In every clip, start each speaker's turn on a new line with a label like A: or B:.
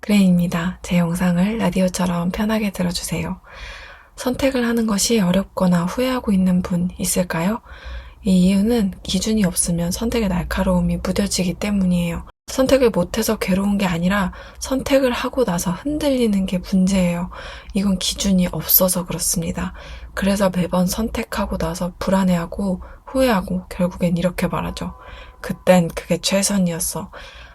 A: 그레이입니다. 제 영상을 라디오처럼 편하게 들어주세요. 선택을 하는 것이 어렵거나 후회하고 있는 분 있을까요? 이 이유는 기준이 없으면 선택의 날카로움이 무뎌지기 때문이에요. 선택을 못해서 괴로운 게 아니라 선택을 하고 나서 흔들리는 게 문제예요. 이건 기준이 없어서 그렇습니다. 그래서 매번 선택하고 나서 불안해하고 후회하고 결국엔 이렇게 말하죠. 그땐 그게 최선이었어.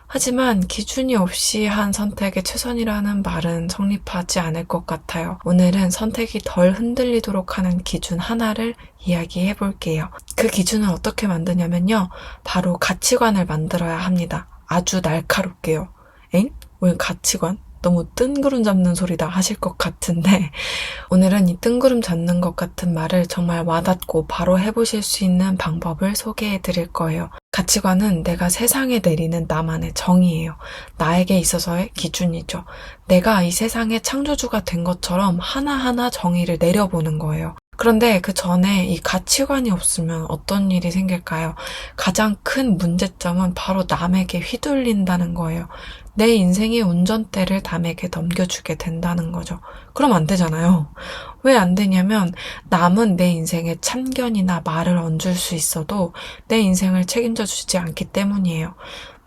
A: 하지만 기준이 없이 한 선택의 최선이라는 말은 성립하지 않을 것 같아요. 오늘은 선택이 덜 흔들리도록 하는 기준 하나를 이야기해 볼게요. 그 기준을 어떻게 만드냐면요. 바로 가치관을 만들어야 합니다. 아주 날카롭게요. 엥? 왜 가치관? 너무 뜬구름 잡는 소리다 하실 것 같은데 오늘은 이 뜬구름 잡는 것 같은 말을 정말 와닿고 바로 해보실 수 있는 방법을 소개해 드릴 거예요. 가치관은 내가 세상에 내리는 나만의 정의예요. 나에게 있어서의 기준이죠. 내가 이 세상의 창조주가 된 것처럼 하나하나 정의를 내려보는 거예요. 그런데 그 전에 이 가치관이 없으면 어떤 일이 생길까요? 가장 큰 문제점은 바로 남에게 휘둘린다는 거예요. 내 인생의 운전대를 남에게 넘겨주게 된다는 거죠. 그럼 안 되잖아요. 왜 안 되냐면 남은 내 인생에 참견이나 말을 얹을 수 있어도 내 인생을 책임져 주지 않기 때문이에요.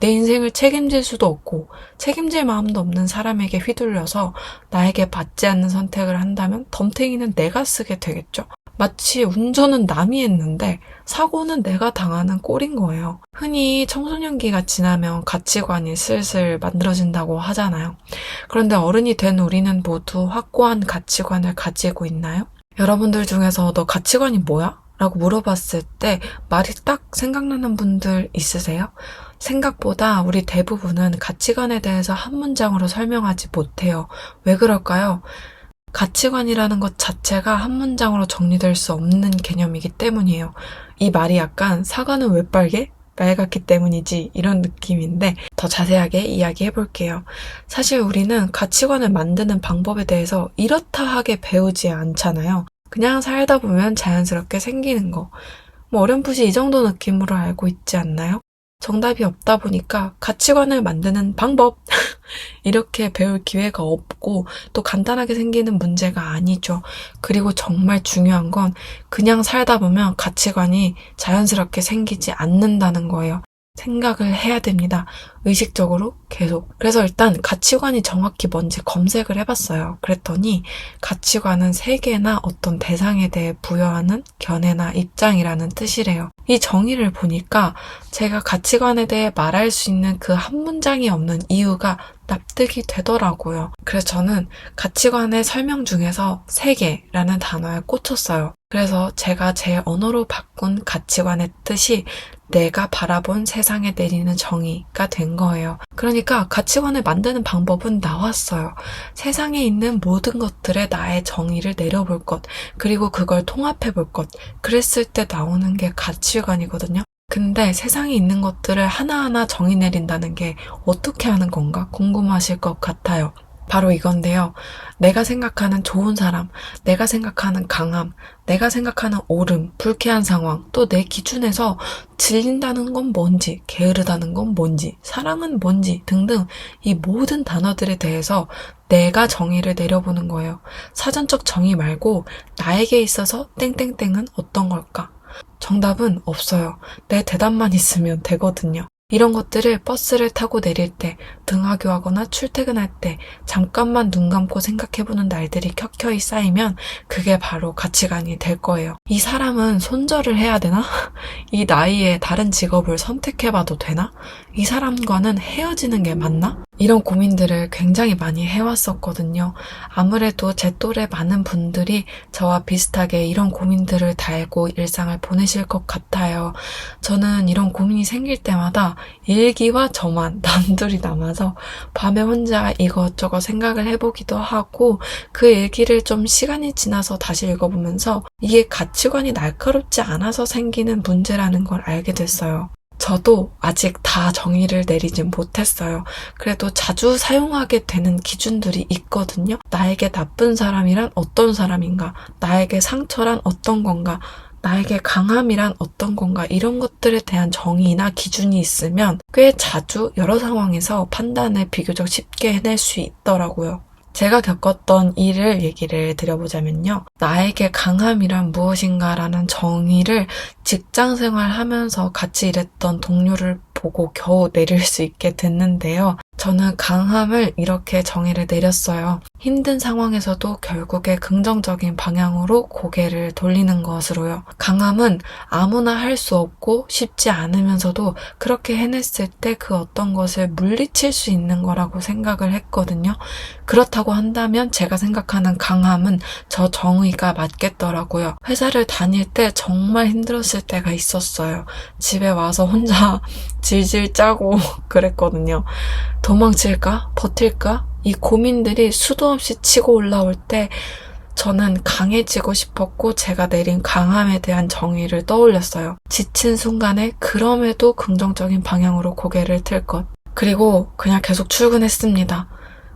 A: 내 인생을 책임질 수도 없고 책임질 마음도 없는 사람에게 휘둘려서 나에게 받지 않는 선택을 한다면 덤탱이는 내가 쓰게 되겠죠. 마치 운전은 남이 했는데 사고는 내가 당하는 꼴인 거예요. 흔히 청소년기가 지나면 가치관이 슬슬 만들어진다고 하잖아요. 그런데 어른이 된 우리는 모두 확고한 가치관을 가지고 있나요? 여러분들 중에서 너 가치관이 뭐야? 라고 물어봤을 때 말이 딱 생각나는 분들 있으세요? 생각보다 우리 대부분은 가치관에 대해서 한 문장으로 설명하지 못해요. 왜 그럴까요? 가치관이라는 것 자체가 한 문장으로 정리될 수 없는 개념이기 때문이에요. 이 말이 약간 사과는 왜 빨개? 빨갛기 때문이지 이런 느낌인데 더 자세하게 이야기해 볼게요. 사실 우리는 가치관을 만드는 방법에 대해서 이렇다 하게 배우지 않잖아요. 그냥 살다 보면 자연스럽게 생기는 거. 뭐 어렴풋이 이 정도 느낌으로 알고 있지 않나요? 정답이 없다 보니까 가치관을 만드는 방법 이렇게 배울 기회가 없고 또 간단하게 생기는 문제가 아니죠. 그리고 정말 중요한 건 그냥 살다 보면 가치관이 자연스럽게 생기지 않는다는 거예요. 생각을 해야 됩니다. 의식적으로 계속. 그래서 일단 가치관이 정확히 뭔지 검색을 해봤어요. 그랬더니 가치관은 세계나 어떤 대상에 대해 부여하는 견해나 입장이라는 뜻이래요. 이 정의를 보니까 제가 가치관에 대해 말할 수 있는 그 한 문장이 없는 이유가 납득이 되더라고요. 그래서 저는 가치관의 설명 중에서 세계라는 단어에 꽂혔어요. 그래서 제가 제 언어로 바꾼 가치관의 뜻이 내가 바라본 세상에 내리는 정의가 된 거예요. 그러니까 가치관을 만드는 방법은 나왔어요. 세상에 있는 모든 것들에 나의 정의를 내려볼 것, 그리고 그걸 통합해 볼 것. 그랬을 때 나오는 게 가치관이거든요. 근데 세상에 있는 것들을 하나하나 정의 내린다는 게 어떻게 하는 건가 궁금하실 것 같아요. 바로 이건데요. 내가 생각하는 좋은 사람, 내가 생각하는 강함, 내가 생각하는 옳음, 불쾌한 상황, 또 내 기준에서 질린다는 건 뭔지, 게으르다는 건 뭔지, 사랑은 뭔지 등등 이 모든 단어들에 대해서 내가 정의를 내려보는 거예요. 사전적 정의 말고 나에게 있어서 땡땡땡은 어떤 걸까? 정답은 없어요. 내 대답만 있으면 되거든요. 이런 것들을 버스를 타고 내릴 때, 등하교하거나 출퇴근할 때 잠깐만 눈 감고 생각해보는 날들이 켜켜이 쌓이면 그게 바로 가치관이 될 거예요. 이 사람은 손절을 해야 되나? 이 나이에 다른 직업을 선택해봐도 되나? 이 사람과는 헤어지는 게 맞나? 이런 고민들을 굉장히 많이 해왔었거든요. 아무래도 제 또래 많은 분들이 저와 비슷하게 이런 고민들을 달고 일상을 보내실 것 같아요. 저는 이런 고민이 생길 때마다 일기와 저만 단둘이 남아서 밤에 혼자 이것저것 생각을 해보기도 하고 그 일기를 좀 시간이 지나서 다시 읽어보면서 이게 가치관이 날카롭지 않아서 생기는 문제라는 걸 알게 됐어요. 저도 아직 다 정의를 내리진 못했어요. 그래도 자주 사용하게 되는 기준들이 있거든요. 나에게 나쁜 사람이란 어떤 사람인가? 나에게 상처란 어떤 건가? 나에게 강함이란 어떤 건가 이런 것들에 대한 정의나 기준이 있으면 꽤 자주 여러 상황에서 판단을 비교적 쉽게 해낼 수 있더라고요. 제가 겪었던 일을 얘기를 드려보자면요. 나에게 강함이란 무엇인가라는 정의를 직장 생활하면서 같이 일했던 동료를 보고 겨우 내릴 수 있게 됐는데요. 저는 강함을 이렇게 정의를 내렸어요. 힘든 상황에서도 결국에 긍정적인 방향으로 고개를 돌리는 것으로요. 강함은 아무나 할 수 없고 쉽지 않으면서도 그렇게 해냈을 때 그 어떤 것을 물리칠 수 있는 거라고 생각을 했거든요. 그렇다고 한다면 제가 생각하는 강함은 저 정의가 맞겠더라고요. 회사를 다닐 때 정말 힘들었을 때가 있었어요. 집에 와서 혼자 질질 짜고 그랬거든요. 도망칠까? 버틸까? 이 고민들이 수도 없이 치고 올라올 때 저는 강해지고 싶었고 제가 내린 강함에 대한 정의를 떠올렸어요. 지친 순간에 그럼에도 긍정적인 방향으로 고개를 틀 것. 그리고 그냥 계속 출근했습니다.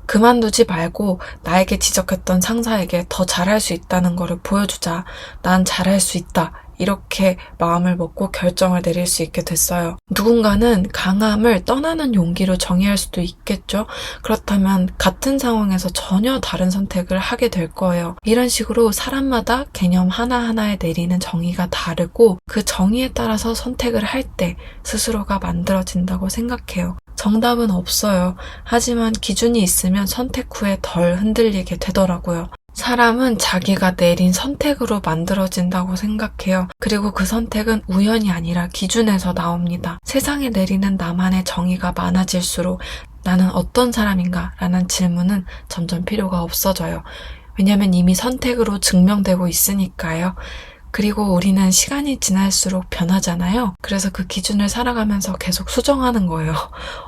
A: 그만두지 말고 나에게 지적했던 상사에게 더 잘할 수 있다는 것을 보여주자. 난 잘할 수 있다. 이렇게 마음을 먹고 결정을 내릴 수 있게 됐어요. 누군가는 강함을 떠나는 용기로 정의할 수도 있겠죠. 그렇다면 같은 상황에서 전혀 다른 선택을 하게 될 거예요. 이런 식으로 사람마다 개념 하나하나에 내리는 정의가 다르고 그 정의에 따라서 선택을 할 때 스스로가 만들어진다고 생각해요. 정답은 없어요. 하지만 기준이 있으면 선택 후에 덜 흔들리게 되더라고요. 사람은 자기가 내린 선택으로 만들어진다고 생각해요. 그리고 그 선택은 우연이 아니라 기준에서 나옵니다. 세상에 내리는 나만의 정의가 많아질수록 나는 어떤 사람인가? 라는 질문은 점점 필요가 없어져요. 왜냐면 이미 선택으로 증명되고 있으니까요. 그리고 우리는 시간이 지날수록 변하잖아요. 그래서 그 기준을 살아가면서 계속 수정하는 거예요.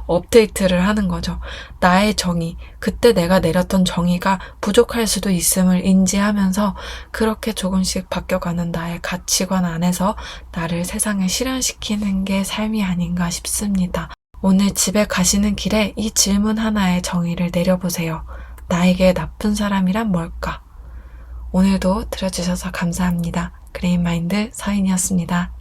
A: 업데이트를 하는 거죠. 나의 정의, 그때 내가 내렸던 정의가 부족할 수도 있음을 인지하면서 그렇게 조금씩 바뀌어가는 나의 가치관 안에서 나를 세상에 실현시키는 게 삶이 아닌가 싶습니다. 오늘 집에 가시는 길에 이 질문 하나의 정의를 내려보세요. 나에게 나쁜 사람이란 뭘까? 오늘도 들어주셔서 감사합니다. 그레인마인드 서인이었습니다.